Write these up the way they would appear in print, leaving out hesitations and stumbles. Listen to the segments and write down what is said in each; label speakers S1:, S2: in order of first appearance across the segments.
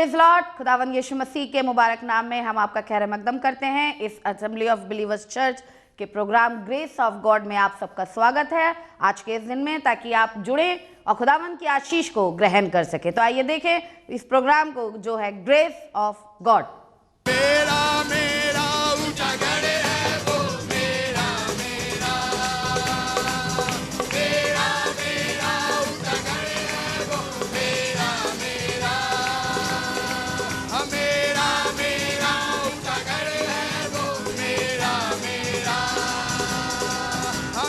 S1: Praise Lord. खुदावंद यीशु मसीह के मुबारक नाम में हम आपका खैर मकदम करते हैं। इस असेंबली ऑफ बिलीवर्स चर्च के प्रोग्राम ग्रेस ऑफ गॉड में आप सबका स्वागत है आज के इस दिन में, ताकि आप जुड़े और खुदावंद की आशीष को ग्रहण कर सके। तो आइए देखें इस प्रोग्राम को जो है ग्रेस ऑफ गॉड।
S2: मेरा मेरा उजागर है वो मेरा मेरा मेरा मेरा उजागर है वो मेरा मेरा मेरा मेरा उजागर है वो मेरा मेरा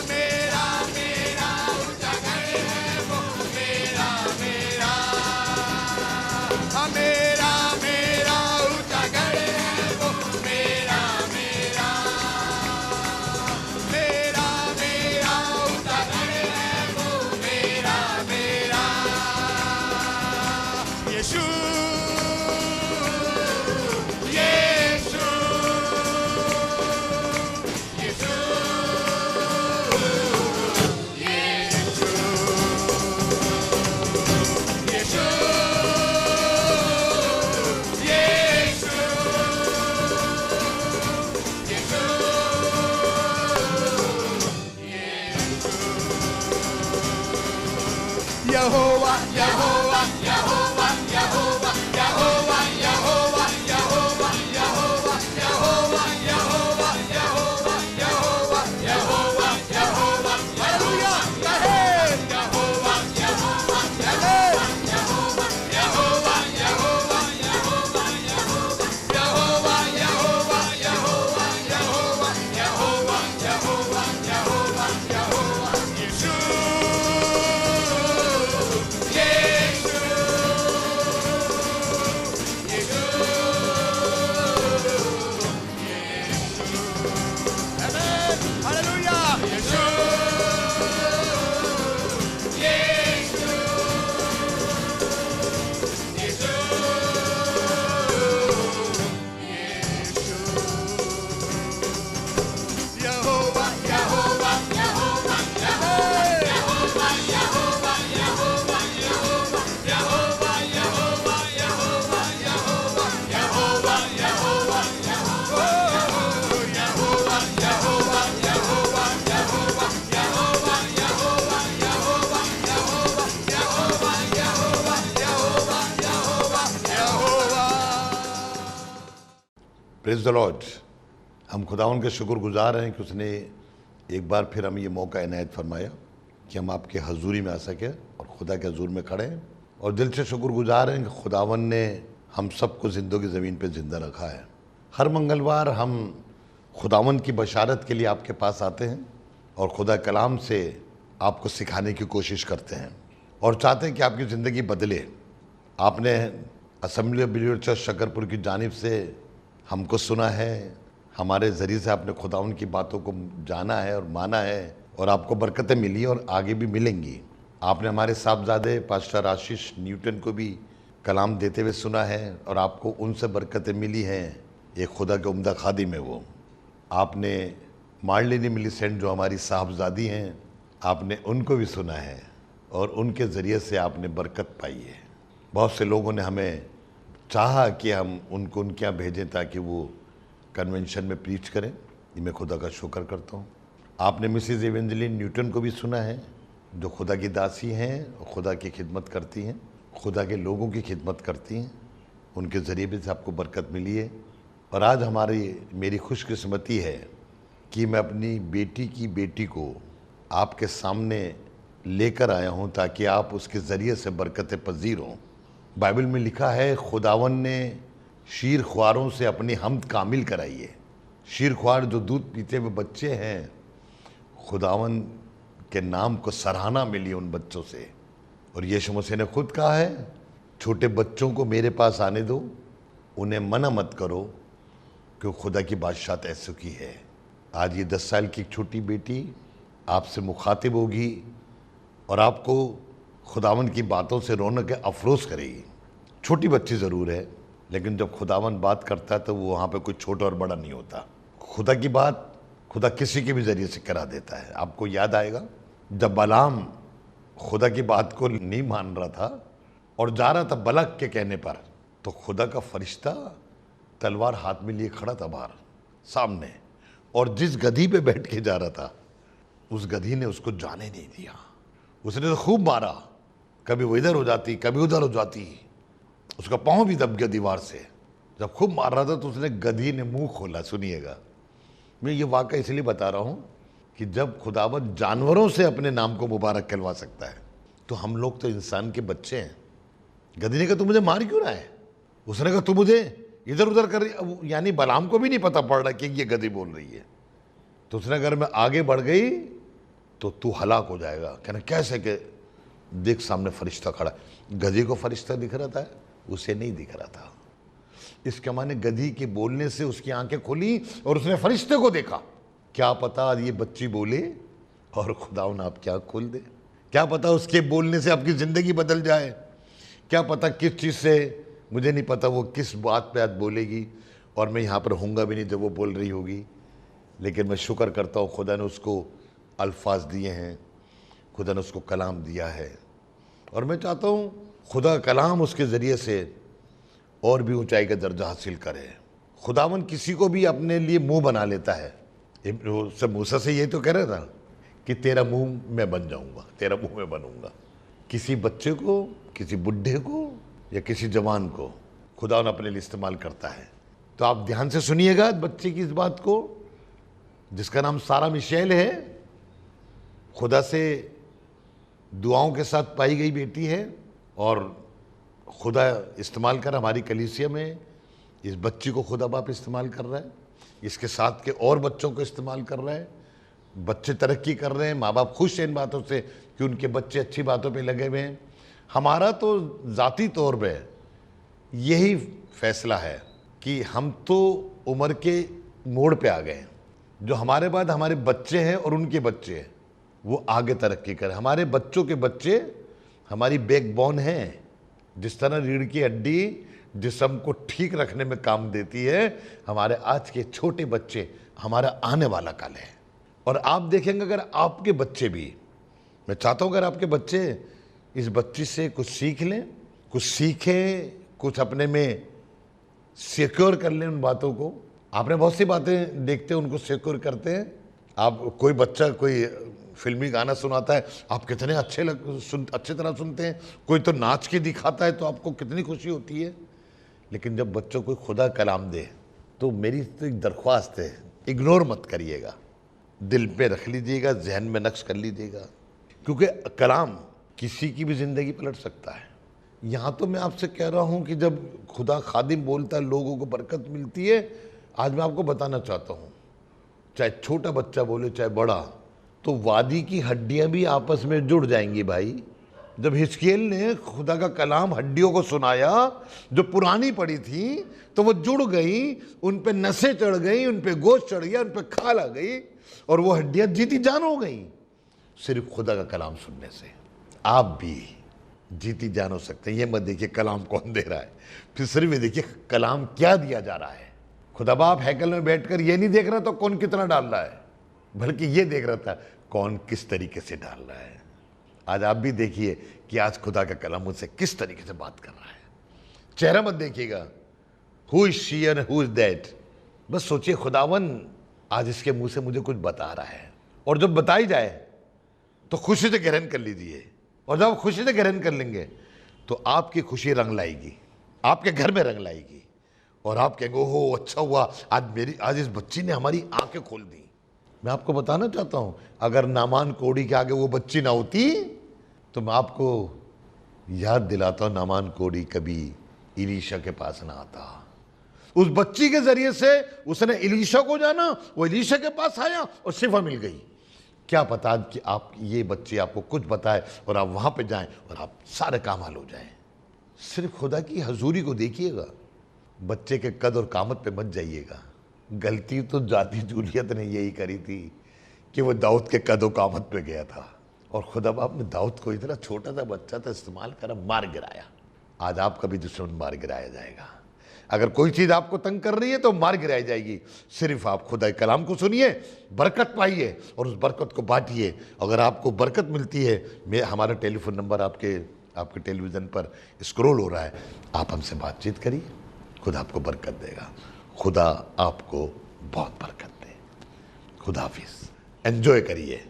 S2: मेरा मेरा उजागर है वो मेरा मेरा मेरा मेरा उजागर Yehovah, Yehovah, Yehovah, Yehovah, Yehovah, Yehovah, Yehovah, Yehovah, Yehovah, Yehovah, Yehovah, Yehovah, Yehovah, Yehovah, Hallelujah, Yehovah, Yehovah, Yehovah, Yehovah, Yehovah, Yehovah, Yehovah, Yehovah, Yehovah, Yehovah, Yehovah, Yehovah, Yehovah, Yehovah, Yehovah, Yeshua.
S3: Praise the Lord. हम खुदावन के शुक्रगुजार हैं कि उसने एक बार फिर हमें ये मौका इनायत फरमाया कि हम आपके हजूरी में आ सके और खुदा के हजूर में खड़े हैं, और दिल से शुक्रगुजार हैं कि खुदावन ने हम सबको ज़िंदगी ज़मीन पे ज़िंदा रखा है। हर मंगलवार हम खुदावन की बशारत के लिए आपके पास आते हैं और खुदा कलाम से आपको सिखाने की कोशिश करते हैं और चाहते हैं कि आपकी ज़िंदगी बदले। आपने assembly of believers church Shakarpur की जानिब से हमको सुना है, हमारे ज़रिए से आपने खुदावन की बातों को जाना है और माना है, और आपको बरकतें मिली और आगे भी मिलेंगी। आपने हमारे साहबजादे पास्टर आशीष न्यूटन को भी कलाम देते हुए सुना है और आपको उनसे बरकतें मिली हैं। एक खुदा के उम्दा खादिम है वो। आपने मार्लिनी मिलीसेंट जो हमारी साहबजादी हैं, आपने उनको भी सुना है और उनके ज़रिए से आपने बरकत पाई है। बहुत से लोगों ने हमें चाहा कि हम उनको उनके यहाँ भेजें ताकि वो कन्वेंशन में प्रीच करें। ये मैं खुदा का शुक्र करता हूँ। आपने मिसिज़ एवेंजलिन न्यूटन को भी सुना है, जो खुदा की दासी हैं और खुदा की खिदमत करती हैं, खुदा के लोगों की खिदमत करती हैं। उनके ज़रिए भी से आपको बरकत मिली है। और आज मेरी खुशकिस्मती है कि मैं अपनी बेटी की बेटी को आपके सामने लेकर आया हूँ ताकि आप उसके ज़रिए से बरकतें पजीर हों। बाइबल में लिखा है, खुदावन ने शीर ख्वारों से अपनी हमद कामिल कराई है। शीर ख्वार जो दूध पीते हुए बच्चे हैं, खुदावन के नाम को सराहना मिली उन बच्चों से। और यीशु मसीह ने खुद कहा है, छोटे बच्चों को मेरे पास आने दो, उन्हें मना मत करो, क्योंकि खुदा की बादशाहत ऐसों की है। आज ये 10 साल की एक छोटी बेटी आपसे मुखातिब होगी और आपको खुदावन की बातों से रौनक अफरोज़ करेगी। छोटी बच्ची ज़रूर है, लेकिन जब खुदावन बात करता है तो वो वहाँ पे कोई छोटा और बड़ा नहीं होता। खुदा की बात खुदा किसी के भी ज़रिए से करा देता है। आपको याद आएगा जब बलाम खुदा की बात को नहीं मान रहा था और जा रहा था बलक के कहने पर, तो खुदा का फरिश्ता तलवार हाथ में लिए खड़ा था बाहर सामने, और जिस गधी पे बैठ के जा रहा था उस गधी ने उसको जाने नहीं दिया। उसने तो खूब मारा, कभी वो इधर हो जाती कभी उधर हो जाती, उसका पाँव भी दब गया दीवार से। जब खूब मार रहा था तो उसने गधी ने मुंह खोला। सुनिएगा, मैं ये वाक़या इसलिए बता रहा हूँ कि जब खुदावंद जानवरों से अपने नाम को मुबारक कहलवा सकता है तो हम लोग तो इंसान के बच्चे हैं। गधी ने कहा तू मुझे मार क्यों रहा है? उसने कहा तू मुझे इधर उधर कर रही, यानी बलाम को भी नहीं पता पड़ रहा कि ये गधी बोल रही है। तो उसने अगर मैं आगे बढ़ गई तो तू हलाक हो जाएगा। कहना कैसे? के देख सामने फरिश्ता खड़ा। गधी को फरिश्ता दिख रहा था, उसे नहीं दिख रहा था। इसके माने गधी के बोलने से उसकी आंखें खुली और उसने फरिश्ते को देखा। क्या पता ये बच्ची बोले और खुदावन आपकी आंख खोल दे। क्या पता उसके बोलने से आपकी जिंदगी बदल जाए। क्या पता किस चीज़ से, मुझे नहीं पता वो किस बात पे आज बोलेगी, और मैं यहाँ पर होऊंगा भी नहीं जब वो बोल रही होगी। लेकिन मैं शुक्र करता हूँ खुदा ने उसको अल्फाज दिए हैं, खुदा ने उसको कलाम दिया है, और मैं चाहता हूँ खुदा कलाम उसके ज़रिए से और भी ऊंचाई का दर्जा हासिल करे। खुदावन किसी को भी अपने लिए मुंह बना लेता है। सब मूसा से ये तो कह रहा था कि तेरा मुंह मैं बन जाऊंगा, तेरा मुंह मैं बनूंगा। किसी बच्चे को, किसी बुढ़े को या किसी जवान को खुदावन अपने लिए इस्तेमाल करता है। तो आप ध्यान से सुनिएगा बच्चे की इस बात को, जिसका नाम सारा मिशेल है। खुदा से दुआओं के साथ पाई गई बेटी है, और खुदा इस्तेमाल कर हमारी कलीसिया में इस बच्ची को खुदा बाप इस्तेमाल कर रहा है, इसके साथ के और बच्चों को इस्तेमाल कर रहा है। बच्चे तरक्की कर रहे हैं, माँ बाप खुश हैं इन बातों से कि उनके बच्चे अच्छी बातों पे लगे हुए हैं। हमारा तो ज़ाती तौर पे यही फैसला है कि हम तो उम्र के मोड़ पे आ गए हैं। जो हमारे बाद हमारे बच्चे हैं और उनके बच्चे हैं वो आगे तरक्की करें। हमारे बच्चों के बच्चे हमारी बैकबोन हैं। जिस तरह रीढ़ की हड्डी जिस्म को ठीक रखने में काम देती है, हमारे आज के छोटे बच्चे हमारा आने वाला कल है। और आप देखेंगे अगर आपके बच्चे भी, मैं चाहता हूँ अगर आपके बच्चे इस बच्ची से कुछ सीख लें, कुछ सीखें, कुछ अपने में सिक्योर कर लें उन बातों को। आपने बहुत सी बातें देखते हैं उनको सिक्योर करते हैं। आप कोई बच्चा कोई फिल्मी गाना सुनाता है, आप कितने अच्छे तरह सुनते हैं। कोई तो नाच के दिखाता है तो आपको कितनी खुशी होती है। लेकिन जब बच्चों को खुदा कलाम दे तो मेरी तो एक दरख्वास्त है, इग्नोर मत करिएगा, दिल पे रख लीजिएगा, जहन में नक्श कर लीजिएगा, क्योंकि कलाम किसी की भी ज़िंदगी पलट सकता है। यहाँ तो मैं आपसे कह रहा हूँ कि जब खुदा खादिम बोलता है लोगों को बरकत मिलती है। आज मैं आपको बताना चाहता हूँ, चाहे छोटा बच्चा बोले चाहे बड़ा, तो वादी की हड्डियाँ भी आपस में जुड़ जाएंगी भाई। जब हिजकिय्येल ने खुदा का कलाम हड्डियों को सुनाया जो पुरानी पड़ी थी, तो वो जुड़ गई, उन पे नसें चढ़ गई, उन पे गोश्त चढ़ गया, उन पे खाल आ गई, और वो हड्डियाँ जीती जान हो गई सिर्फ खुदा का कलाम सुनने से। आप भी जीती जान हो सकते हैं। ये मत देखिए कलाम कौन दे रहा है, फिर सिर्फ ये देखिए कलाम क्या दिया जा रहा है। खुदा बाप हैकल में बैठकर ये नहीं देख रहा था कौन कितना डाल रहा है, बल्कि ये देख रहा था कौन किस तरीके से डाल रहा है। आज आप भी देखिए कि आज खुदा का कलाम मुझसे किस तरीके से बात कर रहा है। चेहरा मत देखिएगा, who is she and who is that. बस सोचिए खुदावन आज इसके मुंह से मुझे कुछ बता रहा है, और जब बताई जाए तो खुशी से ग्रहण कर लीजिए। और जब खुशी से ग्रहण कर लेंगे तो आपकी खुशी रंग लाएगी, आपके घर में रंग लाएगी, और आप कहेंगे ओहो अच्छा हुआ आज इस बच्ची ने हमारी आंखें खोल दी। मैं आपको बताना चाहता हूं, अगर नामान कोड़ी के आगे वो बच्ची ना होती तो मैं आपको याद दिलाता हूं, नामान कोड़ी कभी इलीशा के पास ना आता। उस बच्ची के जरिए से उसने इलीशा को जाना, वो इलीशा के पास आया और शिफा मिल गई। क्या पता कि आप ये बच्चे आपको कुछ बताए और आप वहां पे जाएं और आप सारे काम हल हो जाएं। सिर्फ खुदा की हजूरी को देखिएगा, बच्चे के कद और कामत पे मत जाइएगा। गलती तो जाती जूलियत ने यही करी थी कि वो दाऊद के कद और कामत पे गया था, और खुदा बाप ने दाऊद को इतना छोटा सा बच्चा था इस्तेमाल करा, मार गिराया। आज आपका भी दुश्मन मार गिराया जाएगा। अगर कोई चीज़ आपको तंग कर रही है तो मार गिराई जाएगी। सिर्फ आप खुदा के कलाम को सुनिए, बरकत पाइए और उस बरकत को बांटिए। अगर आपको बरकत मिलती है, हमारा टेलीफोन नंबर आपके आपके टेलीविज़न पर स्क्रॉल हो रहा है, आप हमसे बातचीत करिए, खुदा आपको बरकत देगा। खुदा आपको बहुत बरकत दे। खुदा हाफिज़। एंजॉय करिए।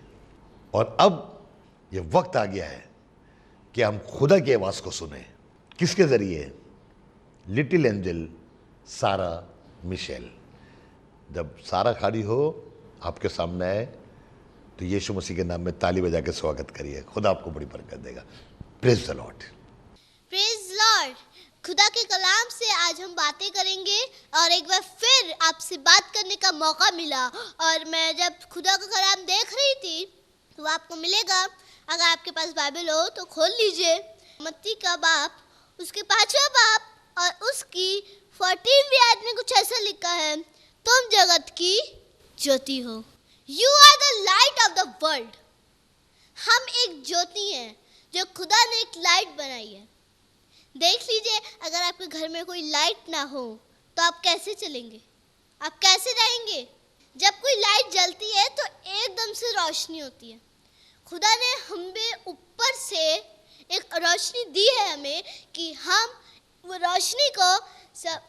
S3: और अब ये वक्त आ गया है कि हम खुदा की आवाज़ को सुने। किसके ज़रिए? लिटिल एंजल सारा मिशेल। जब सारा खड़ी हो आपके सामने आए तो यीशु मसीह के नाम में ताली बजा के स्वागत करिए। खुदा आपको बड़ी बरकत देगा। Praise the Lord.
S4: Praise Lord. खुदा के कलाम से आज हम बातें करेंगे और एक बार फिर आपसे बात करने का मौका मिला। और मैं जब खुदा का कलाम देख रही थी तो आपको मिलेगा, अगर आपके पास बाइबल हो तो खोल लीजिए मत्ती का बाप, उसके 5वां बाप और उसकी 14वीं आयत में कुछ ऐसा लिखा है, तुम जगत की ज्योति हो। You are the light of the world. हम एक ज्योति हैं जो खुदा ने एक लाइट बनाई है। देख लीजिए, अगर आपके घर में कोई लाइट ना हो तो आप कैसे चलेंगे, आप कैसे रहेंगे? जब कोई लाइट जलती है तो एकदम से रोशनी होती है। खुदा ने हमें ऊपर से एक रोशनी दी है हमें कि हम वो रोशनी को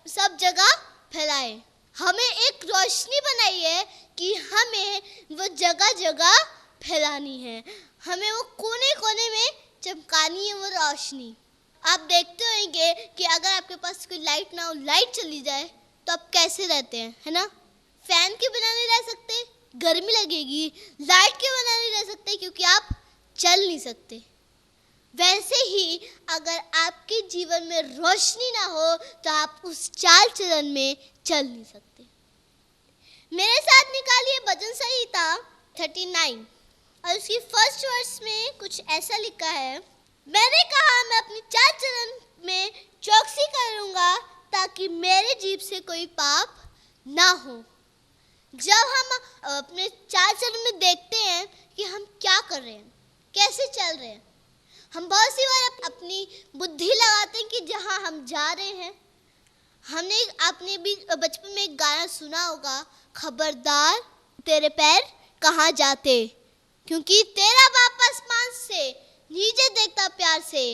S4: सब जगह फैलाएं। हमें एक रोशनी बनाई है कि हमें वो जगह जगह फैलानी है, हमें वो कोने कोने में चमकानी है वो रोशनी। आप देखते होंगे कि अगर आपके पास कोई लाइट ना हो, लाइट चली जाए तो आप कैसे रहते हैं, है ना? फैन के बिना नहीं रह सकते, गर्मी लगेगी। लाइट के बिना नहीं रह सकते क्योंकि आप चल नहीं सकते। वैसे ही अगर आपके जीवन में रोशनी ना हो तो आप उस चाल चलन में चल नहीं सकते। मेरे साथ निकालिए भजन संहिता 39 और उसकी फर्स्ट वर्स में कुछ ऐसा लिखा है, मैंने कहा मैं अपनी चाल चलन में चौकसी करूंगा ताकि मेरे जीभ से कोई पाप ना हो। जब हम अपने चाल चलन में देखते हैं कि हम क्या कर रहे हैं, कैसे चल रहे हैं, हम बहुत सी बार अपनी बुद्धि लगाते हैं कि जहाँ हम जा रहे हैं। आपने भी बचपन में एक गाना सुना होगा, खबरदार तेरे पैर कहाँ जाते, क्योंकि तेरा बाप आसमान से नीचे देखता प्यार से,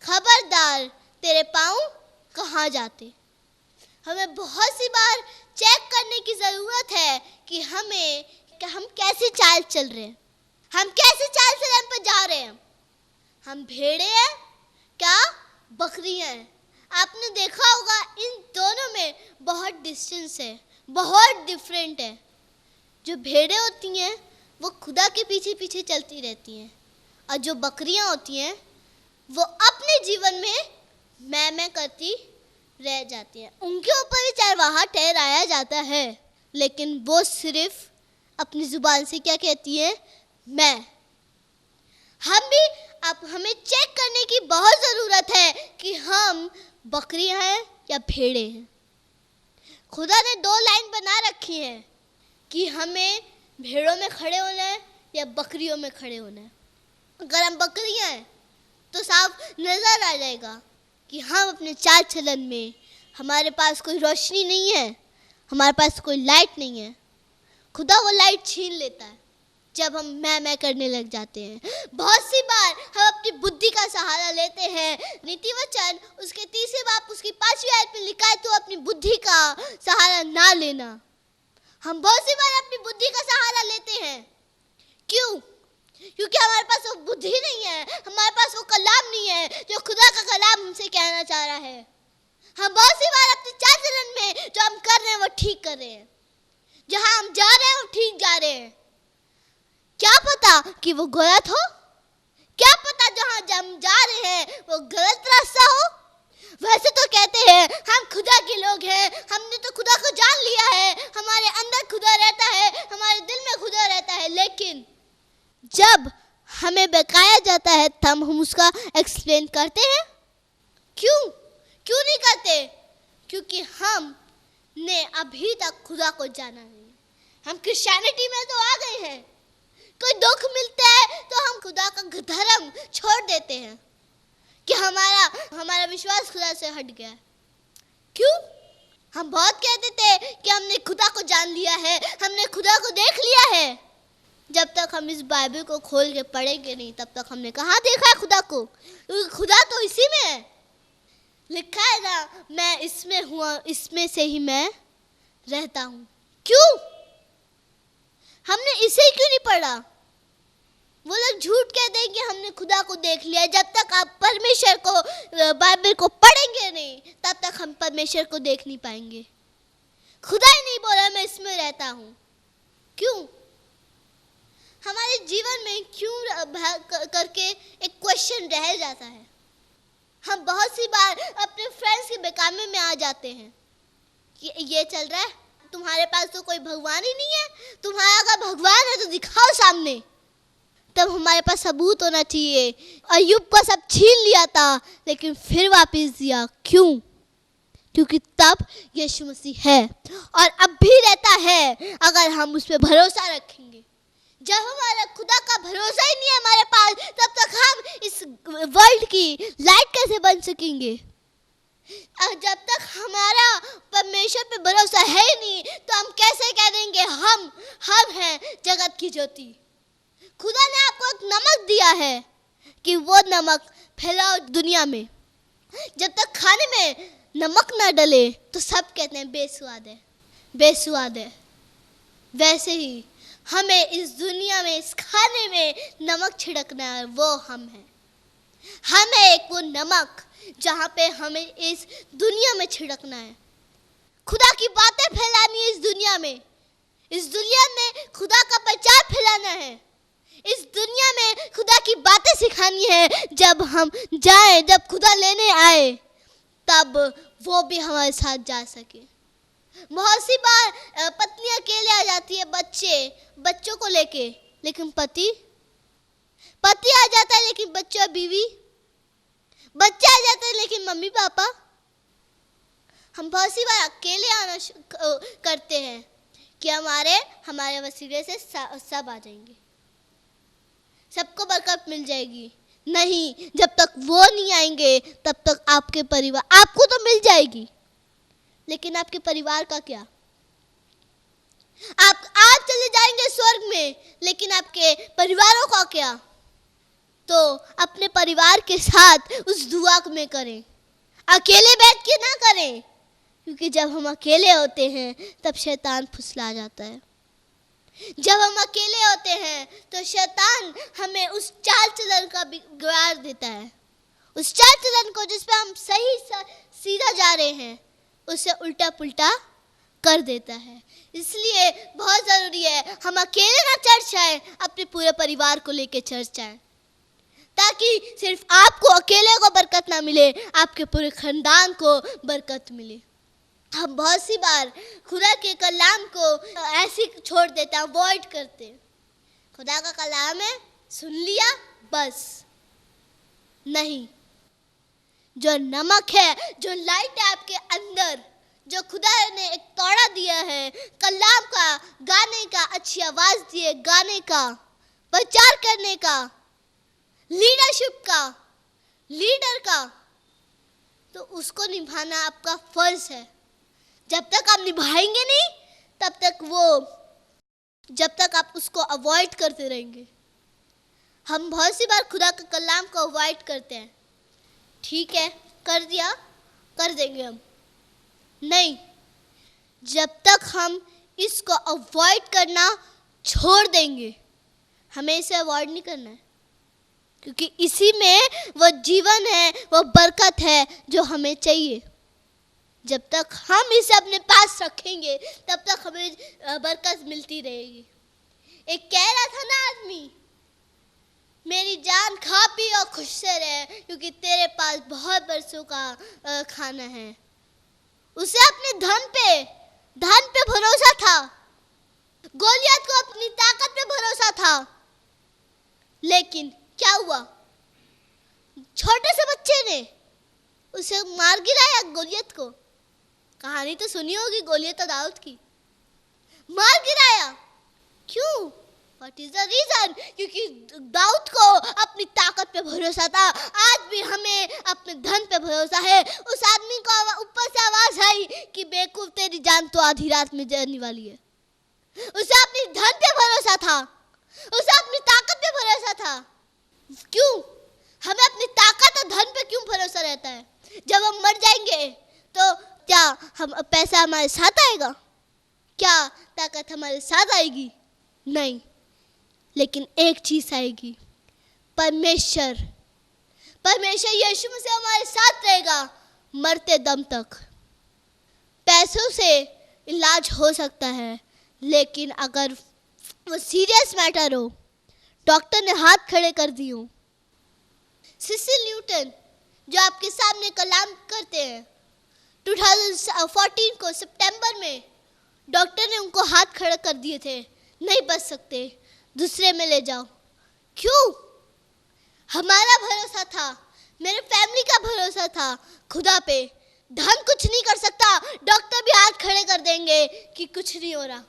S4: खबरदार तेरे पाँव कहाँ जाते। हमें बहुत सी बार चेक करने की ज़रूरत है कि हम कैसे चाल चल रहे हैं, हम कैसे चाल चलन पर जा रहे हैं। हम भेड़े हैं क्या बकरियां हैं? आपने देखा होगा इन दोनों में बहुत डिस्टेंस है, बहुत डिफरेंट है। जो भेड़े होती हैं वो खुदा के पीछे पीछे चलती रहती हैं और जो बकरियां होती हैं वो अपने जीवन में मैं करती रह जाती हैं। उनके ऊपर भी चरवाहा ठहराया जाता है लेकिन वो सिर्फ अपनी जुबान से क्या कहती है, मैं। हमें चेक करने की बहुत ज़रूरत है कि हम बकरियां हैं या भेड़े हैं। खुदा ने 2 लाइन बना रखी है कि हमें भेड़ों में खड़े होना है या बकरियों में खड़े होना है। अगर हम बकरियां हैं तो साफ नज़र आ जाएगा कि हम अपने चाल चलन में, हमारे पास कोई रोशनी नहीं है, हमारे पास कोई लाइट नहीं है। खुदा वो लाइट छीन लेता है जब हम मैं करने लग जाते हैं। बहुत सी बार हम अपनी बुद्धि का सहारा लेते हैं। नीति वचन उसके 3 बाप उसकी 5वीं आयत में लिखा है, तो अपनी बुद्धि का सहारा ना लेना। हम बहुत सी बार अपनी बुद्धि का सहारा लेते हैं। क्यों? क्योंकि हमारे पास वो बुद्धि नहीं है, हमारे पास वो कलाम नहीं है जो खुदा का कलाम हमसे कहना चाह रहा है। हम बहुत सी बार अपने चाल चलन में जो हम कर रहे हैं वो ठीक कर रहे हैं, जहाँ हम जा रहे हैं वो ठीक जा रहे हैं। क्या पता कि वो गलत हो, क्या पता जहाँ हम जा रहे हैं वो गलत रास्ता हो। वैसे तो कहते हैं हम खुदा के लोग हैं, हमने तो खुदा को जान लिया है, हमारे अंदर खुदा रहता है, हमारे दिल में खुदा रहता है। लेकिन जब हमें बकाया जाता है तब हम उसका एक्सप्लेन करते हैं। क्यों नहीं करते? क्योंकि हमने अभी तक खुदा को जाना नहीं। हम क्रिश्चियनिटी में तो आ गए हैं, कोई दुख मिलता है तो हम खुदा का धर्म छोड़ देते हैं कि हमारा विश्वास खुदा से हट गया। क्यों? हम बहुत कहते थे कि हमने खुदा को जान लिया है, हमने खुदा को देख लिया है। जब तक हम इस बाइबल को खोल के पढ़ेंगे नहीं तब तक हमने कहाँ देखा है खुदा को? क्योंकि खुदा तो इसी में है, लिखा है ना, मैं इसमें हुआ, इसमें से ही मैं रहता हूँ। क्यों? हमने इसे क्यों नहीं पढ़ा? वो लोग झूठ कह देंगे हमने खुदा को देख लिया। जब तक आप परमेश्वर को, बाइबल को पढ़ेंगे नहीं तब तक हम परमेश्वर को देख नहीं पाएंगे। खुदा ही नहीं बोला मैं इसमें रहता हूँ। क्यों? हमारे जीवन में क्यों करके एक क्वेश्चन रह जाता है। हम बहुत सी बार अपने फ्रेंड्स के बेकामे में आ जाते हैं कि ये चल रहा है, तुम्हारे पास तो कोई भगवान ही नहीं है, तुम्हारा अगर भगवान है तो दिखाओ सामने। तब हमारे पास सबूत होना चाहिए। अय्यूब को सब छीन लिया था लेकिन फिर वापस दिया। क्यों? क्योंकि तब यीशु मसीह है और अब भी रहता है अगर हम उस पर भरोसा रखेंगे। जब हमारा खुदा का भरोसा ही नहीं है हमारे पास, तब तक हम इस वर्ल्ड की लाइट कैसे बन सकेंगे? जब तक हमारा परमेश्वर पे भरोसा है ही नहीं तो हम कैसे कह देंगे हम हैं जगत की ज्योति? खुदा ने आपको एक नमक दिया है कि वो नमक फैलाओ दुनिया में। जब तक खाने में नमक ना डले तो सब कहते हैं बेस्वाद है, बेस्वाद है। वैसे ही हमें इस दुनिया में, इस खाने में नमक छिड़कना है, वो हम हैं। हम है एक वो नमक जहाँ पे हमें इस दुनिया में छिड़कना है। खुदा की बातें फैलानी है इस दुनिया में। इस दुनिया में खुदा का प्रचार फैलाना है। इस दुनिया में खुदा की बातें सिखानी है। जब हम जाए, जब खुदा लेने आए तब वो भी हमारे साथ जा सके। बहुत सी बार पत्नियां अकेले आ जाती है बच्चों को लेके, लेकिन पति आ जाता है लेकिन बच्चा बीवी, बच्चा आ जाता है लेकिन मम्मी पापा। हम बहुत सी बार अकेले आना करते हैं कि हमारे वसीले से सब आ जाएंगे, सबको बरकत मिल जाएगी। नहीं, जब तक वो नहीं आएंगे तब तक आपके परिवार, आपको तो मिल जाएगी लेकिन आपके परिवार का क्या? आप चले जाएंगे स्वर्ग में लेकिन आपके परिवारों का क्या? तो अपने परिवार के साथ उस दुआ में करें, अकेले बैठ के ना करें, क्योंकि जब हम अकेले होते हैं तब शैतान फुसला जाता है। जब हम अकेले होते हैं तो शैतान हमें उस चाल चलन का बिगाड़ देता है, उस चाल चलन को जिस पे हम सही सीधा जा रहे हैं उसे उल्टा पुल्टा कर देता है। इसलिए बहुत ज़रूरी है हम अकेले ना चर्च आए, अपने पूरे परिवार को लेके चर्च आए, ताकि सिर्फ आपको अकेले को बरकत ना मिले, आपके पूरे खानदान को बरकत मिले। हम बहुत सी बार खुदा के कलाम को ऐसे छोड़ देते हैं, अवॉइड करते हैं। खुदा का कलाम है, सुन लिया बस नहीं। जो नमक है, जो लाइट है आपके अंदर, जो खुदा ने एक तोड़ा दिया है कलाम का, गाने का, अच्छी आवाज दिए गाने का, प्रचार करने का, लीडरशिप का, लीडर का, तो उसको निभाना आपका फर्ज है। जब तक आप निभाएंगे नहीं तब तक जब तक आप उसको अवॉइड करते रहेंगे। हम बहुत सी बार खुदा के कलाम को अवॉइड करते हैं। ठीक है, कर दिया, कर देंगे हम। नहीं, जब तक हम इसको अवॉइड करना छोड़ देंगे, हमें इसे अवॉइड नहीं करना है, क्योंकि इसी में वो जीवन है, वो बरकत है जो हमें चाहिए। जब तक हम इसे अपने पास रखेंगे तब तक हमें बरकत मिलती रहेगी। एक कह रहा था ना आदमी, मेरी जान खा पी और खुश से रहे, क्योंकि तेरे पास बहुत बरसों का खाना है। उसे अपने धन पे भरोसा था। गोलियत को अपनी ताकत पे भरोसा था, लेकिन क्या हुआ? छोटे से बच्चे ने उसे मार गिराया, गोलियत को। कहानी तो सुनी होगी गोलियत और दाऊद की। मार गिराया, क्यों? What is the reason? क्योंकि दाऊद को अपनी ताकत पे भरोसा था। आज भी हमें अपने धन पे भरोसा है। उस आदमी को ऊपर से आवाज आई कि बेवकूफ, तेरी जान तो आधी रात में जाने वाली है। उसे अपनी धन पे भरोसा था, उसे अपनी ताकत पे भरोसा था। क्यों हमें अपनी ताकत और धन पे क्यों भरोसा रहता है? जब हम मर जाएंगे तो क्या हम पैसा हमारे साथ आएगा? क्या ताकत हमारे साथ आएगी? नहीं, लेकिन एक चीज आएगी, परमेश्वर। परमेश्वर यीशु मसीह हमारे साथ रहेगा मरते दम तक। पैसों से इलाज हो सकता है, लेकिन अगर वो सीरियस मैटर हो, डॉक्टर ने हाथ खड़े कर दिए हो। सिसिल न्यूटन जो आपके सामने कलाम करते हैं, 2014 को सितंबर में डॉक्टर ने उनको हाथ खड़े कर दिए थे, नहीं बच सकते, दूसरे में ले जाओ। क्यों? हमारा भरोसा था, मेरे फैमिली का भरोसा था खुदा पे। धन कुछ नहीं कर सकता, डॉक्टर भी हाथ खड़े कर देंगे कि कुछ नहीं हो रहा।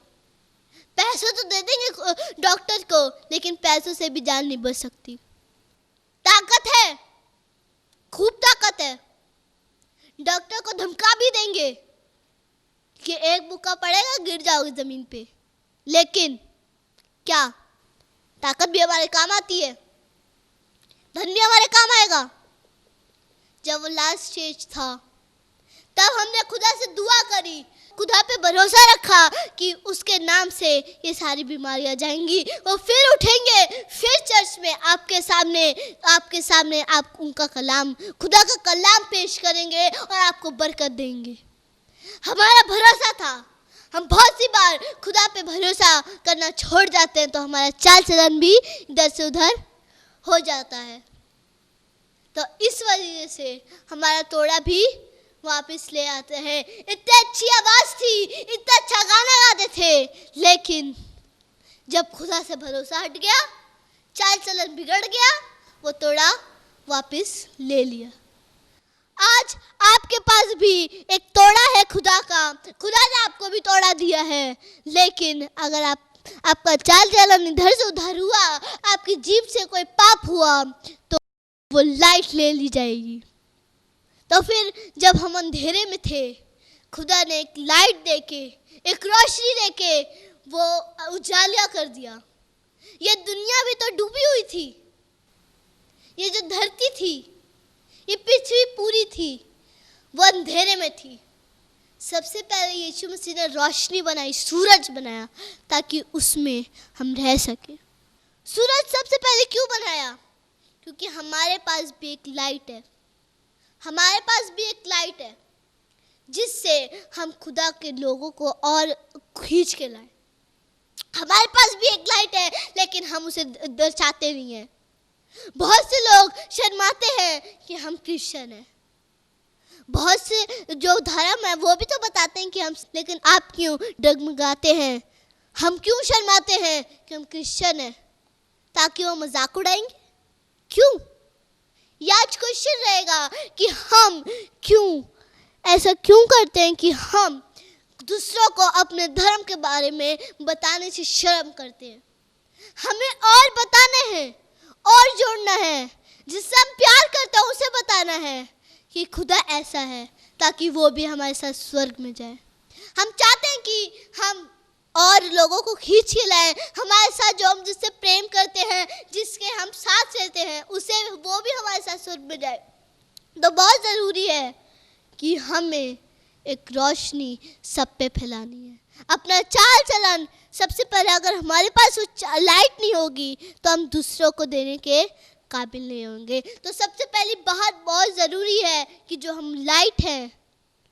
S4: पैसों तो दे देंगे डॉक्टर को, लेकिन पैसों से भी जान नहीं बच सकती। ताकत है, खूब ताकत है, डॉक्टर को धमका भी देंगे कि एक मुक्का पड़ेगा गिर जाओगे जमीन पे, लेकिन क्या ताकत भी हमारे काम आती है? धन भी हमारे काम आएगा? जब वो लास्ट स्टेज था, तब हमने खुदा से दुआ करी, खुदा पे भरोसा रखा कि उसके नाम से ये सारी बीमारियां जाएंगी, वो फिर उठेंगे, फिर चर्च में आपके सामने आप उनका कलाम, खुदा का कलाम पेश करेंगे और आपको बरकत देंगे। हमारा भरोसा था। हम बहुत सी बार खुदा पे भरोसा करना छोड़ जाते हैं, तो हमारा चाल चलन भी इधर से उधर हो जाता है। तो इस वजह से हमारा तोड़ा भी वापस ले आते हैं। इतनी अच्छी आवाज थी, इतना अच्छा गाना गाते थे, लेकिन जब खुदा से भरोसा हट गया, चाल चलन बिगड़ गया, वो तोड़ा वापस ले लिया। आज आपके पास भी एक तोड़ा है खुदा का, खुदा ने आपको भी तोड़ा दिया है, लेकिन अगर आपका चाल चलन इधर से उधर हुआ, आपकी जीभ से कोई पाप हुआ, तो वो लाइट ले ली जाएगी। तो फिर जब हम अंधेरे में थे, खुदा ने एक लाइट देके, एक रोशनी देके वो उजाला कर दिया। ये दुनिया भी तो डूबी हुई थी, ये जो धरती थी, ये पृथ्वी पूरी थी, वो अंधेरे में थी। सबसे पहले यीशु मसीह ने रोशनी बनाई, सूरज बनाया, ताकि उसमें हम रह सके। सूरज सबसे पहले क्यों बनाया? क्योंकि हमारे पास भी एक लाइट है, हमारे पास भी एक लाइट है जिससे हम खुदा के लोगों को और खींच के लाए। हमारे पास भी एक लाइट है, लेकिन हम उसे दर्शाते नहीं हैं। बहुत से लोग शर्माते हैं कि हम क्रिश्चियन हैं। बहुत से जो धर्म है वो भी तो बताते हैं कि हम, लेकिन आप क्यों डगमगाते हैं? हम क्यों शर्माते हैं कि हम क्रिश्चियन हैं? ताकि वो मजाक उड़ाएंगे? क्यों? ये आज क्वेश्चन रहेगा कि हम क्यों ऐसा क्यों करते हैं कि हम दूसरों को अपने धर्म के बारे में बताने से शर्म करते हैं। हमें और बताना है और जोड़ना है, जिससे हम प्यार करते हैं उसे बताना है कि खुदा ऐसा है, ताकि वो भी हमारे साथ स्वर्ग में जाए। हम चाहते हैं कि हम और लोगों को खींच के लाए हमारे साथ, जो हम जिससे प्रेम करते हैं, जिसके हम साथ रहते हैं, उसे वो भी हमारे साथ स्वर्ग में जाए। तो बहुत ज़रूरी है कि हमें एक रोशनी सब पे फैलानी है। अपना चाल चलन सबसे पहले, अगर हमारे पास वो लाइट नहीं होगी तो हम दूसरों को देने के काबिल नहीं होंगे। तो सबसे पहली बात बहुत ज़रूरी है कि जो हम लाइट हैं,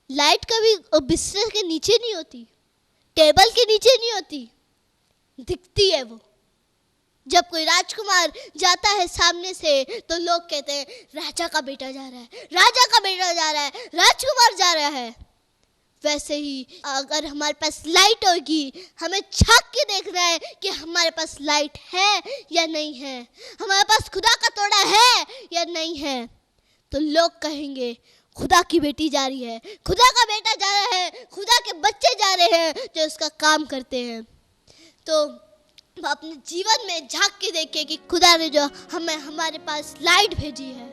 S4: लाइट कभी बिस्तर के नीचे नहीं होती, टेबल के नीचे नहीं होती, दिखती है वो। जब कोई राजकुमार जाता है सामने से, तो लोग कहते हैं राजा का बेटा जा रहा है, राजा का बेटा जा रहा है, राजकुमार जा रहा है। वैसे ही अगर हमारे पास लाइट होगी, हमें झांक के देखना है कि हमारे पास लाइट है या नहीं है, हमारे पास खुदा का तोड़ा है या नहीं है, तो लोग कहेंगे खुदा की बेटी जा रही है, खुदा का बेटा जा रहा है, खुदा के बच्चे जा रहे हैं जो उसका काम करते हैं। तो अपने जीवन में झांक के देखें कि खुदा ने जो हमारे पास लाइट भेजी है,